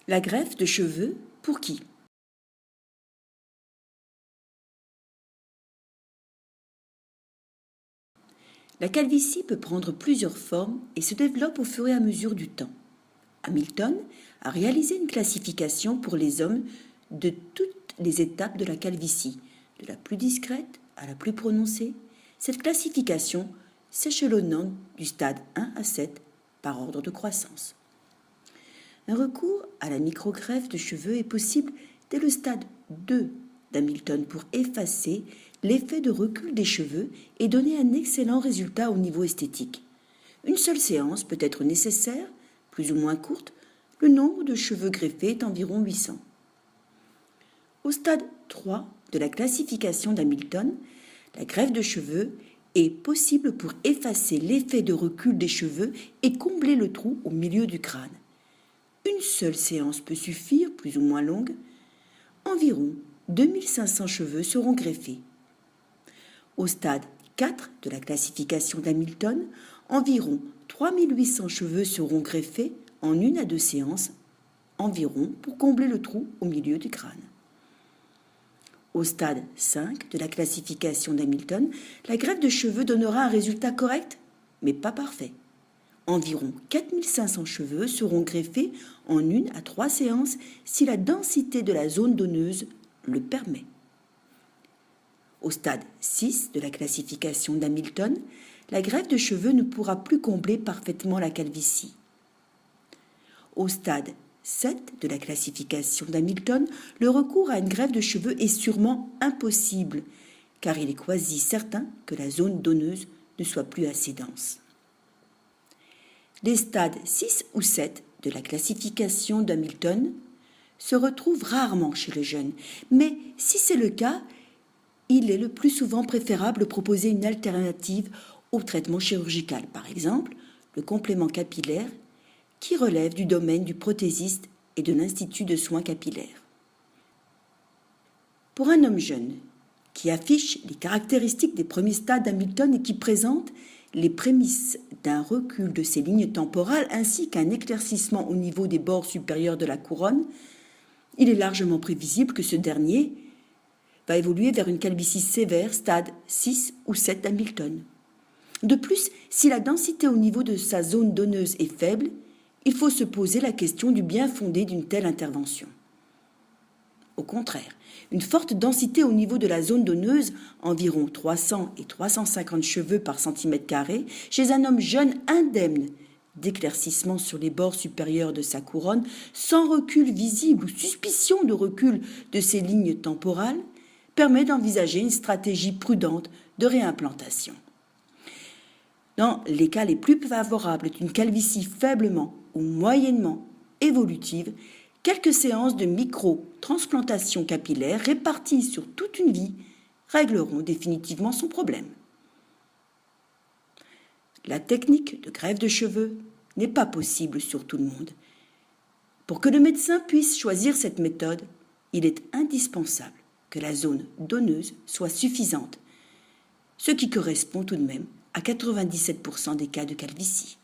La greffe de cheveux, pour qui? La calvitie peut prendre plusieurs formes et se développe au fur et à mesure du temps. Hamilton a réalisé une classification pour les hommes de toutes les étapes de la calvitie, de la plus discrète à la plus prononcée, cette classification s'échelonnant du stade 1 à 7 par ordre de croissance. Un recours à la microgreffe de cheveux est possible dès le stade 2 d'Hamilton pour effacer l'effet de recul des cheveux et donner un excellent résultat au niveau esthétique. Une seule séance peut être nécessaire, plus ou moins courte, le nombre de cheveux greffés est environ 800. Au stade 3 de la classification d'Hamilton, la greffe de cheveux est possible pour effacer l'effet de recul des cheveux et combler le trou au milieu du crâne. Une seule séance peut suffire, plus ou moins longue. Environ 2500 cheveux seront greffés. Au stade 4 de la classification d'Hamilton, environ 3800 cheveux seront greffés en 1 à 2 séances environ pour combler le trou au milieu du crâne. Au stade 5 de la classification d'Hamilton, la greffe de cheveux donnera un résultat correct, mais pas parfait. Environ 4500 cheveux seront greffés en 1 à 3 séances si la densité de la zone donneuse le permet. Au stade 6 de la classification d'Hamilton, la greffe de cheveux ne pourra plus combler parfaitement la calvitie. Au stade 7 de la classification d'Hamilton, le recours à une greffe de cheveux est sûrement impossible, car il est quasi certain que la zone donneuse ne soit plus assez dense. Les stades 6 ou 7 de la classification d'Hamilton se retrouvent rarement chez les jeunes, mais si c'est le cas, il est le plus souvent préférable de proposer une alternative au traitement chirurgical, par exemple le complément capillaire, qui relève du domaine du prothésiste et de l'Institut de soins capillaires. Pour un homme jeune, qui affiche les caractéristiques des premiers stades d'Hamilton et qui présente les prémices d'un recul de ses lignes temporales ainsi qu'un éclaircissement au niveau des bords supérieurs de la couronne, il est largement prévisible que ce dernier va évoluer vers une calvitie sévère, stade 6 ou 7 d'Hamilton. De plus, si la densité au niveau de sa zone donneuse est faible, il faut se poser la question du bien fondé d'une telle intervention. Au contraire, une forte densité au niveau de la zone donneuse, environ 300 et 350 cheveux par centimètre carré, chez un homme jeune indemne d'éclaircissement sur les bords supérieurs de sa couronne, sans recul visible ou suspicion de recul de ses lignes temporales, permet d'envisager une stratégie prudente de réimplantation. Dans les cas les plus favorables d'une calvitie faiblement ou moyennement évolutive, quelques séances de micro-transplantation capillaire réparties sur toute une vie régleront définitivement son problème. La technique de greffe de cheveux n'est pas possible sur tout le monde. Pour que le médecin puisse choisir cette méthode, il est indispensable que la zone donneuse soit suffisante, ce qui correspond tout de même à 97% des cas de calvitie.